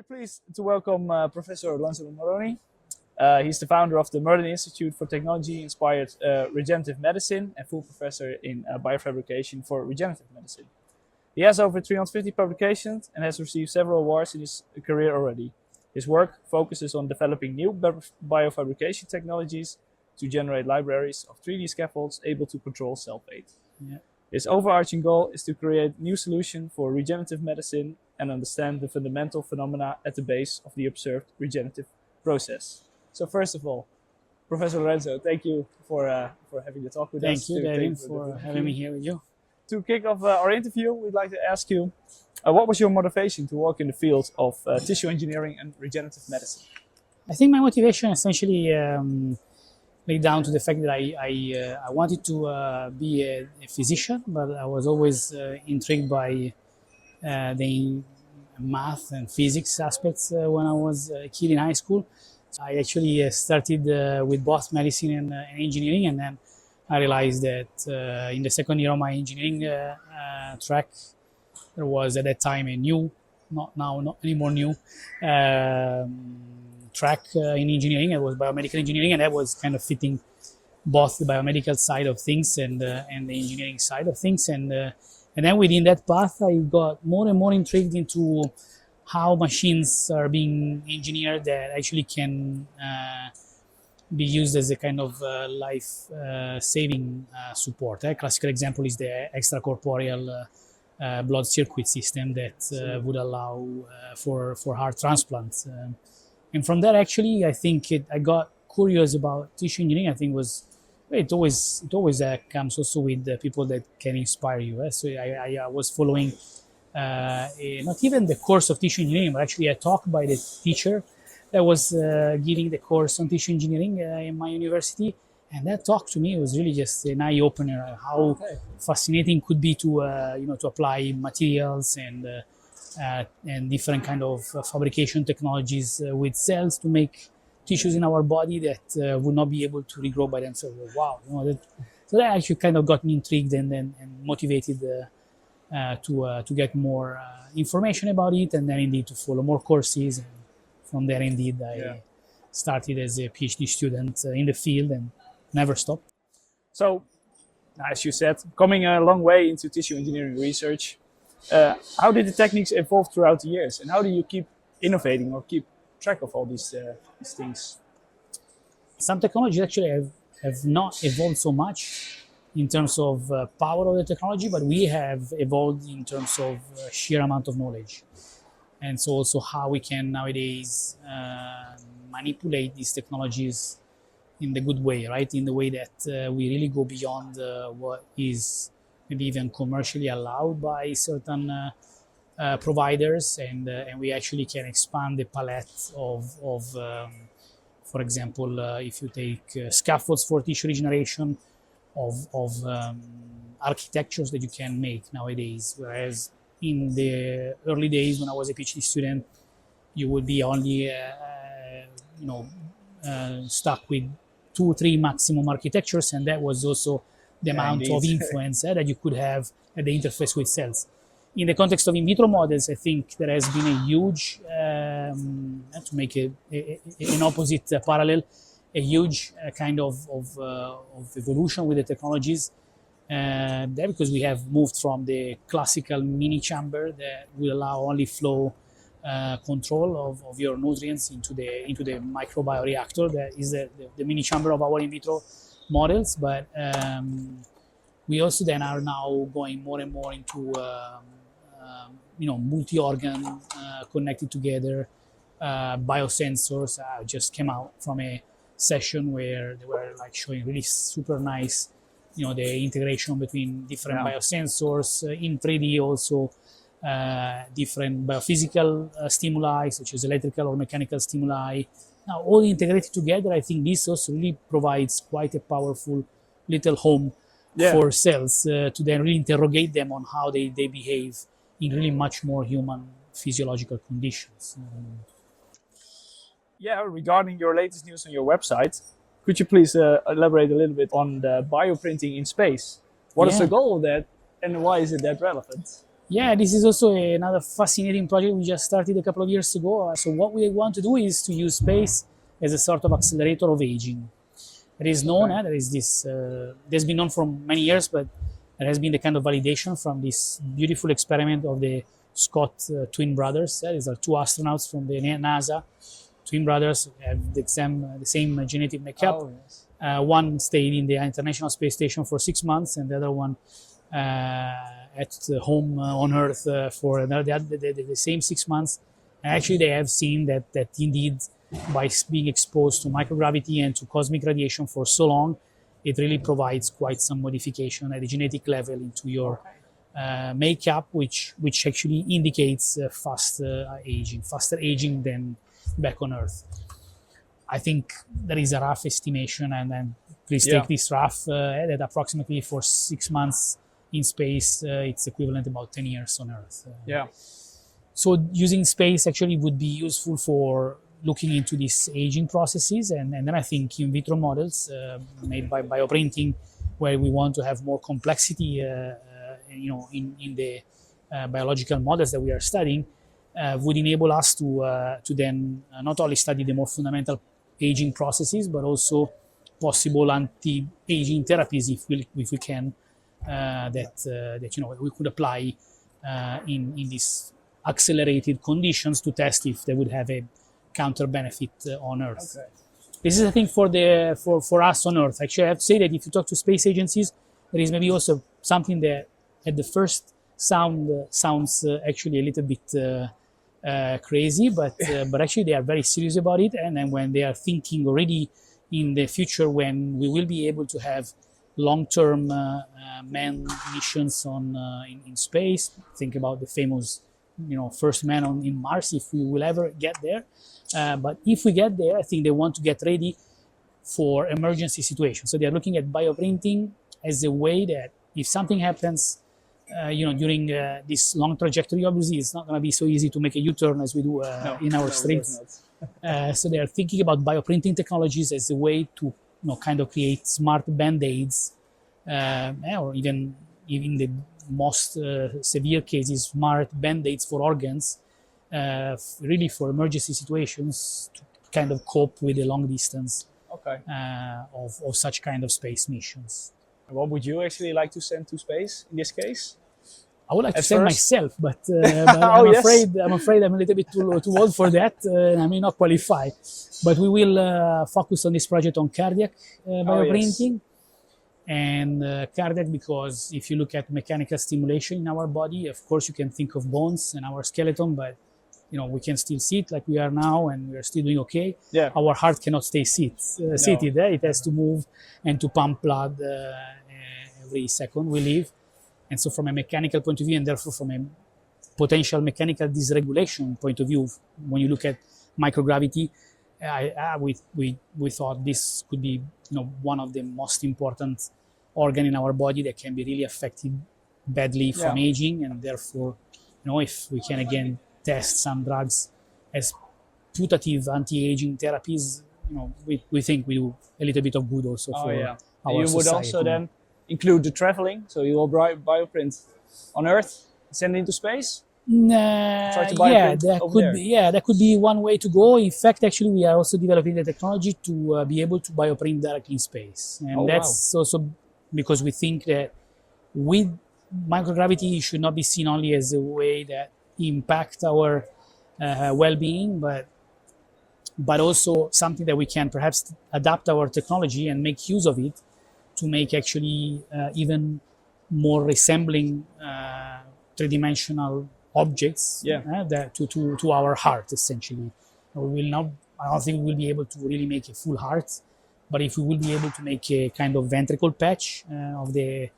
Pleased to welcome Professor Lorenzo Moroni. He's the founder of the MERLN Institute for Technology-Inspired Regenerative Medicine and full professor in biofabrication for regenerative medicine. He has over 350 publications and has received several awards in his career already. His work focuses on developing new biofabrication technologies to generate libraries of 3D scaffolds able to control cell fate. Yeah. His overarching goal is to create new solutions for regenerative medicine and understand the fundamental phenomena at the base of the observed regenerative process. So first of all, Professor Lorenzo, thank you for having the talk with us. Thank you, David, for having me here with you. To kick off our interview, we'd like to ask you, what was your motivation to work in the field of tissue engineering and regenerative medicine? I think my motivation essentially laid down to the fact that I wanted to be a physician, but I was always intrigued by the math and physics aspects when I was a kid in high school. I actually started with both medicine and engineering, and then I realized that in the second year of my engineering track, there was at that time a new, not anymore new, track in engineering. It was biomedical engineering, and that was kind of fitting both the biomedical side of things and the engineering side of things. And then within that path, I got more and more intrigued into how machines are being engineered that actually can be used as a kind of life-saving support. A classical example is the extracorporeal blood circuit system that would allow for heart transplants. And from there, actually, I think I got curious about tissue engineering. I think it always comes also with people that can inspire you. So I was following not even the course of tissue engineering, but actually a talk by the teacher that was giving the course on tissue engineering in my university. And that talk to me was really just an eye opener. How fascinating could be to apply materials and different kind of fabrication technologies with cells to make tissues in our body that would not be able to regrow by themselves. Wow! So that actually kind of got me intrigued and motivated to get more information about it, and then indeed to follow more courses. And from there, indeed, I started as a Ph.D. student in the field and never stopped. So, as you said, coming a long way into tissue engineering research, how did the techniques evolve throughout the years, and how do you keep innovating or keep track of all these things? Some technologies actually have not evolved so much in terms of power of the technology, but we have evolved in terms of sheer amount of knowledge. And so also how we can nowadays manipulate these technologies in the good way, right? In the way that we really go beyond what is maybe even commercially allowed by certain providers, and we actually can expand the palette of for example, if you take scaffolds for tissue regeneration, of architectures that you can make nowadays. Whereas in the early days when I was a PhD student, you would be only stuck with 2 or 3 maximum architectures, and that was also the amount of influence that you could have at the interface with cells. In the context of in vitro models, I think there has been a huge, to make an opposite parallel, a huge kind of evolution with the technologies there, because we have moved from the classical mini chamber that will allow only flow control of your nutrients into the microbioreactor. That is the mini chamber of our in vitro models. But we also then are now going more and more into multi-organ connected together biosensors. I just came out from a session where they were like showing really super nice, the integration between different biosensors in 3D, also different biophysical stimuli such as electrical or mechanical stimuli. Now all integrated together, I think this also really provides quite a powerful little home for cells to then really interrogate them on how they behave in really much more human physiological conditions. Regarding your latest news on your website, could you please elaborate a little bit on the bioprinting in space? What is the goal of that, and why is it that relevant? Yeah, this is also another fascinating project we just started a couple of years ago. So what we want to do is to use space as a sort of accelerator of aging. It is known, Okay. there is this, there's been known for many years, but there has been the kind of validation from this beautiful experiment of the Scott twin brothers. These are two astronauts from the NASA. Twin brothers have the same genetic makeup. Oh, yes. One stayed in the International Space Station for 6 months, and the other one at home on Earth for the same 6 months. And actually, they have seen that indeed, by being exposed to microgravity and to cosmic radiation for so long, it really provides quite some modification at the genetic level into your makeup, which actually indicates faster aging than back on Earth. I think there is a rough estimation, and then please take this rough, that approximately for 6 months in space, it's equivalent about 10 years on Earth. Yeah. So using space actually would be useful for looking into these aging processes, and then I think in vitro models made by bioprinting, where we want to have more complexity, in the biological models that we are studying, would enable us to then not only study the more fundamental aging processes, but also possible anti-aging therapies if we can, that we could apply in these accelerated conditions to test if they would have a counter benefit on Earth. Okay. This is a thing for us on Earth. Actually, I have to say that if you talk to space agencies, there is maybe also something that at the first sounds actually a little bit crazy, but actually they are very serious about it. And then when they are thinking already in the future, when we will be able to have long-term manned missions in space, think about the famous first man in Mars, if we will ever get there. But if we get there, I think they want to get ready for emergency situations. So they are looking at bioprinting as a way that if something happens, during this long trajectory, obviously it's not going to be so easy to make a U-turn as we do in our streets. So they are thinking about bioprinting technologies as a way to kind of create smart band-aids, or even the most severe cases, smart band-aids for organs, really for emergency situations to kind of cope with the long distance of such kind of space missions. What would you actually like to send to space in this case? I would like to At send first? myself, but I'm afraid I'm a little bit too old for that, and I may not qualify. But we will focus on this project on cardiac bioprinting. And cardiac, because if you look at mechanical stimulation in our body, of course you can think of bones and our skeleton, but we can still sit like we are now, and we are still doing okay. Yeah. Our heart cannot stay seated. It has to move and to pump blood every second we live. And so from a mechanical point of view, and therefore from a potential mechanical dysregulation point of view, when you look at microgravity, we thought this could be one of the most important organ in our body that can be really affected badly from aging, and therefore if we can again test some drugs as putative anti-aging therapies, we think we do a little bit of good also for our you would society. also then include the traveling, so you will bioprint on Earth, send it into space? That could be one way to go. In fact, actually, we are also developing the technology to be able to bioprint directly in space, and that's also because we think that with microgravity, it should not be seen only as a way that impact our well-being, but also something that we can perhaps adapt our technology and make use of it to make actually even more resembling three-dimensional objects that to our heart, essentially. I don't think we will be able to really make a full heart, but if we will be able to make a kind of ventricle patch of the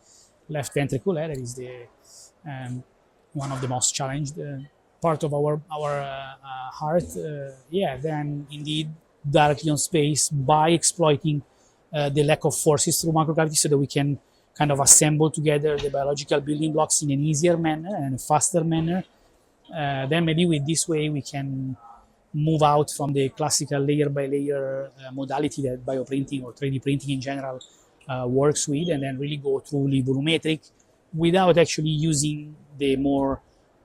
left ventricle, that is the one of the most challenged part of our heart, then indeed directly on space by exploiting the lack of forces through microgravity, so that we can kind of assemble together the biological building blocks in an easier manner and a faster manner. Then maybe with this way we can move out from the classical layer by layer modality that bioprinting or 3D printing in general works with, and then really go truly volumetric, without actually using the more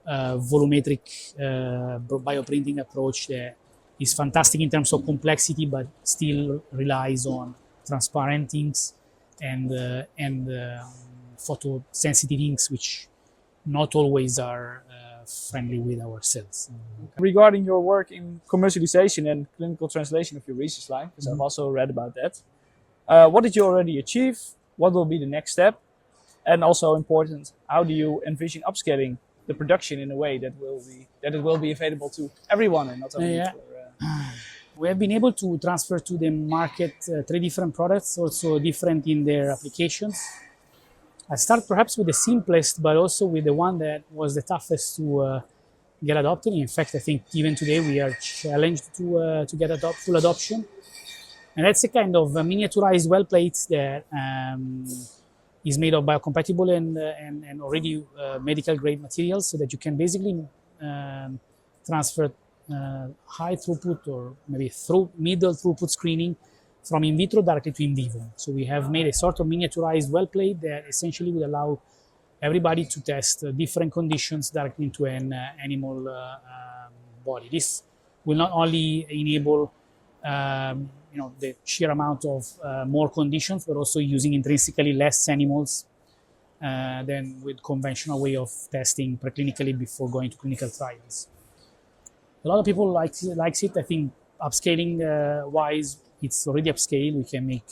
volumetric bioprinting approach that is fantastic in terms of complexity, but still relies on transparent inks and photosensitive inks, which not always are friendly with our cells. Regarding your work in commercialization and clinical translation of your research line, because I've also read about that, what did you already achieve? What will be the next step? And also important, how do you envision upscaling the production in a way that it will be available to everyone and not only for... We have been able to transfer to the market 3 different products, also different in their applications. I start perhaps with the simplest, but also with the one that was the toughest to get adopted. In fact, I think even today we are challenged to get full adoption. And that's a kind of a miniaturized well plate that is made of biocompatible and already medical grade materials, so that you can basically transfer high throughput or maybe middle throughput screening from in vitro directly to in vivo. So we have made a sort of miniaturized well plate that essentially would allow everybody to test different conditions directly into an animal body. This will not only enable the sheer amount of more conditions, but also using intrinsically less animals than with conventional way of testing preclinically before going to clinical trials. A lot of people likes it. I think upscaling wise, it's already upscaled. We can make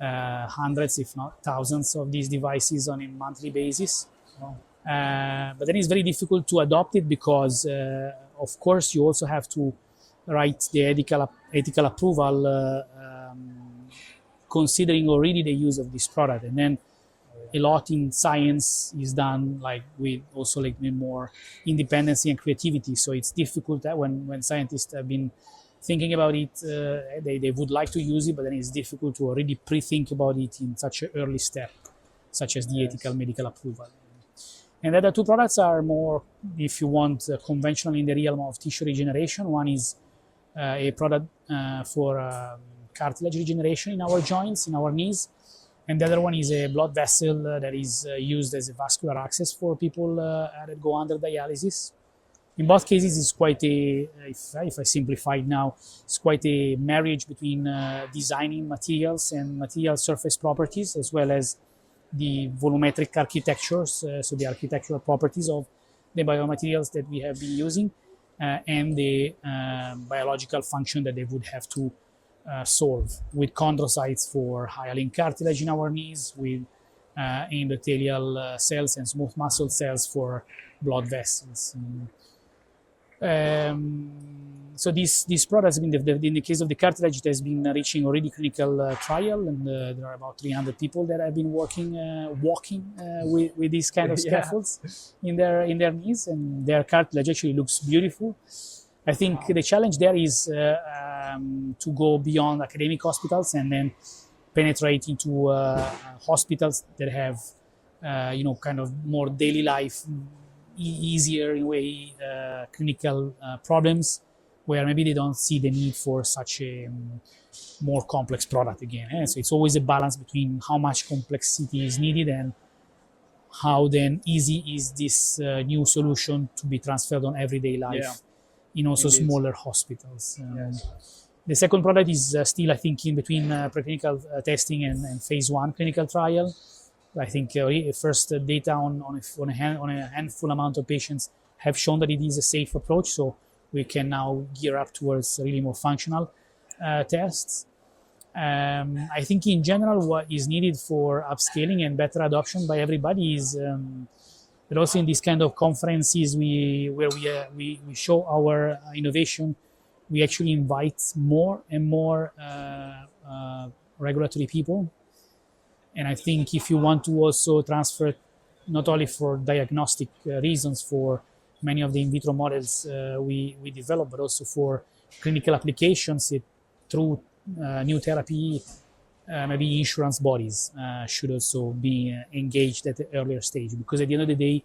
hundreds, if not thousands, of these devices on a monthly basis. But then it's very difficult to adopt it because, of course, you also have to write the ethical approval considering already the use of this product. And then a lot in science is done with more independency and creativity. So it's difficult that when scientists have been thinking about it, they would like to use it, but then it's difficult to already pre-think about it in such an early step, such as the ethical medical approval. And the other 2 products are more, if you want, conventional in the realm of tissue regeneration. One is a product for cartilage regeneration in our joints, in our knees. And the other one is a blood vessel that is used as a vascular access for people that go under dialysis. In both cases, it's quite if I simplify it now, it's quite a marriage between designing materials and material surface properties, as well as the volumetric architectures, so the architectural properties of the biomaterials that we have been using, and the biological function that they would have to solve, with chondrocytes for hyaline cartilage in our knees, with endothelial cells and smooth muscle cells for blood vessels. So these products, in the case of the cartilage, it has been reaching already clinical trial, and there are about 300 people that have been walking with these kind of scaffolds in their knees, and their cartilage actually looks beautiful. I think the challenge there is to go beyond academic hospitals and then penetrate into hospitals that have, kind of more daily life, easier in a way, clinical problems, where maybe they don't see the need for such a more complex product again. So it's always a balance between how much complexity is needed and how then easy is this new solution to be transferred on everyday life in also smaller hospitals. The second product is still, I think, in between preclinical testing and phase 1 clinical trial. I think first data on a handful amount of patients have shown that it is a safe approach, so we can now gear up towards really more functional tests. I think in general what is needed for upscaling and better adoption by everybody is that also in these kind of conferences where we show our innovation, we actually invite more and more regulatory people. And I think if you want to also transfer, not only for diagnostic reasons for many of the in vitro models we develop, but also for clinical applications through new therapy, maybe insurance bodies should also be engaged at the earlier stage. Because at the end of the day,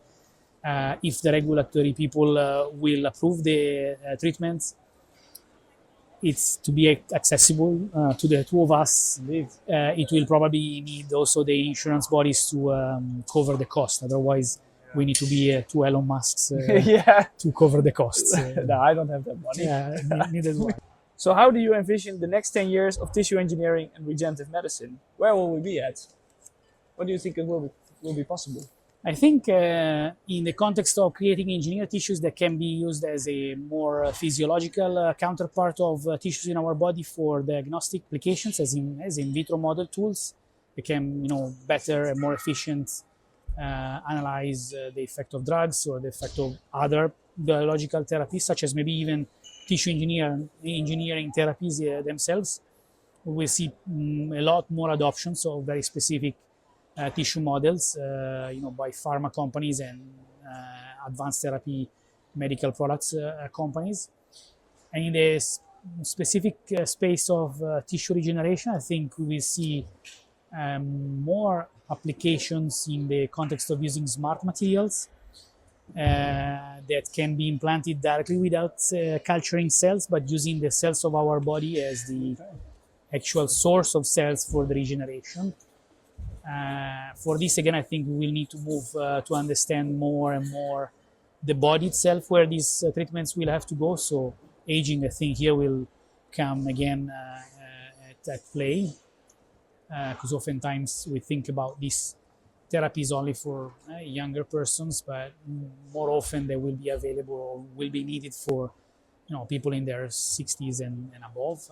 if the regulatory people will approve the treatments, it's to be accessible to the two of us. Indeed. It will probably need also the insurance bodies to cover the cost. Otherwise, we need to be two Elon Musks Yeah. to cover the costs. No, I don't have that money. Yeah, neither do I. So how do you envision the next 10 years of tissue engineering and regenerative medicine? Where will we be at? What do you think it will be possible? I think in the context of creating engineered tissues that can be used as a more physiological counterpart of tissues in our body for diagnostic applications, as in vitro model tools, they can, better and more efficient analyze the effect of drugs or the effect of other biological therapies, such as maybe even tissue engineering therapies themselves. We will see a lot more adoptions of very specific tissue models, by pharma companies and advanced therapy medical products companies. And in the specific space of tissue regeneration, I think we will see more applications in the context of using smart materials that can be implanted directly without culturing cells, but using the cells of our body as the actual source of cells for the regeneration. For this, again, I think we will need to move to understand more and more the body itself, where these treatments will have to go. So aging, I think, here will come again at play, because oftentimes we think about these therapies only for younger persons, but more often they will be available or will be needed for people in their 60s and above.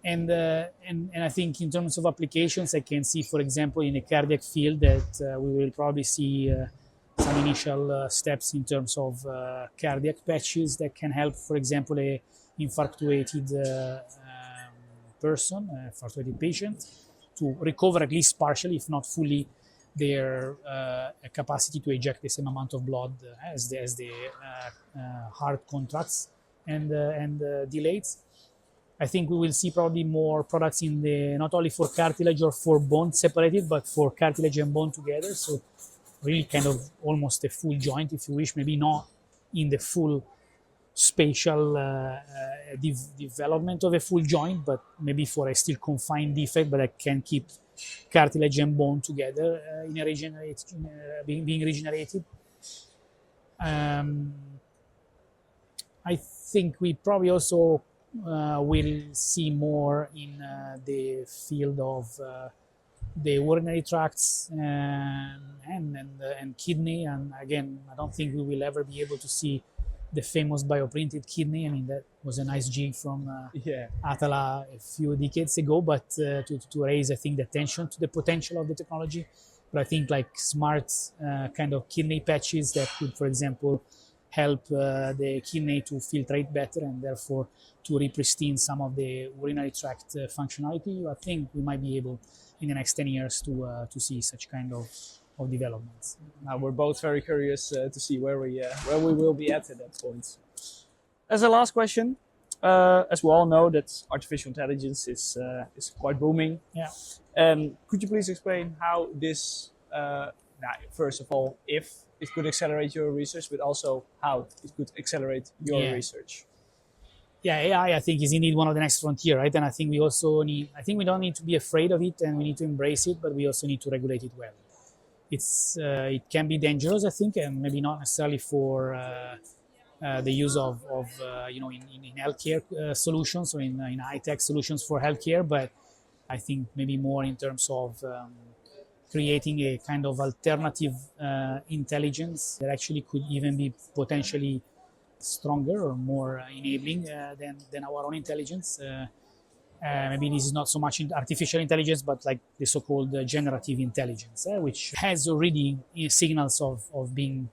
And I think in terms of applications, I can see, for example, in the cardiac field that we will probably see some initial steps in terms of cardiac patches that can help, for example, a infarctuated infarctuated patient to recover at least partially, if not fully, their capacity to eject the same amount of blood as the heart contracts and dilates. I think we will see probably more products in the not only for cartilage or for bone separated, but for cartilage and bone together. So really kind of almost a full joint, if you wish, maybe not in the full spatial development of a full joint, but maybe for a still confined defect, but I can keep cartilage and bone together in a being regenerated. I think we probably also will see more in the field of the urinary tracts and kidney. And again, I don't think we will ever be able to see the famous bioprinted kidney. I mean, that was a nice gig from Atala a few decades ago, but to raise, I think, the attention to the potential of the technology. But I think like smart kind of kidney patches that could, for example, help the kidney to filtrate better and therefore to repristine some of the urinary tract functionality. I think we might be able in the next 10 years to see such kind of developments. Now we're both very curious to see where we will be at that point. As a last question, as we all know that artificial intelligence is quite booming. Yeah. Could you please explain how this, first of all, if it could accelerate your research, but also how it could accelerate your research? Yeah, AI, I think, is indeed one of the next frontier, right? And I think we also I think we don't need to be afraid of it and we need to embrace it, but we also need to regulate it well. It can be dangerous, I think, and maybe not necessarily for the use of in healthcare solutions or in high-tech solutions for healthcare, but I think maybe more in terms of creating a kind of alternative intelligence that actually could even be potentially stronger or more enabling than our own intelligence. Maybe this is not so much artificial intelligence, but like the so-called generative intelligence, which has already signals of being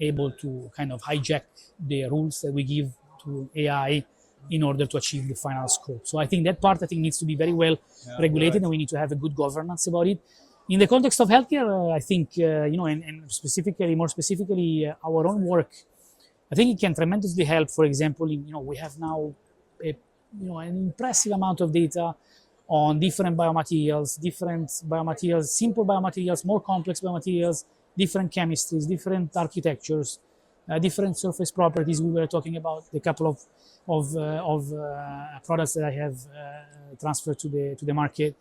able to kind of hijack the rules that we give to AI in order to achieve the final scope. So I think that part needs to be very well regulated, and we need to have a good governance about it. In the context of healthcare, I think and specifically, more specifically, our own work, I think it can tremendously help. For example, we have now an impressive amount of data on different biomaterials, simple biomaterials, more complex biomaterials, different chemistries, different architectures, different surface properties. We were talking about the couple of products that I have transferred to the market.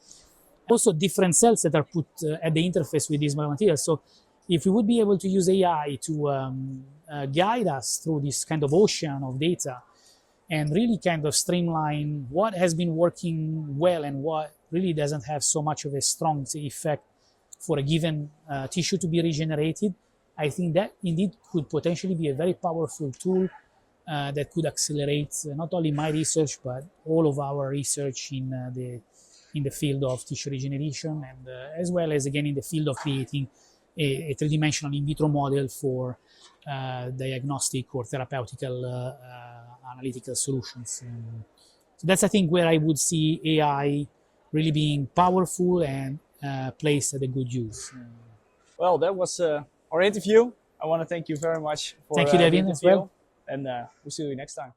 Also, different cells that are put at the interface with these biomaterials. So, if we would be able to use AI to guide us through this kind of ocean of data and really kind of streamline what has been working well and what really doesn't have so much of a strong effect for a given tissue to be regenerated, I think that indeed could potentially be a very powerful tool that could accelerate not only my research but all of our research in the field of tissue regeneration, and as well as again in the field of creating a three-dimensional in vitro model for diagnostic or therapeutical analytical solutions. So that's, I think, where I would see AI really being powerful and placed at a good use. Well, that was our interview. I want to thank you very much for thank you, Devin, the as well. and we'll see you next time.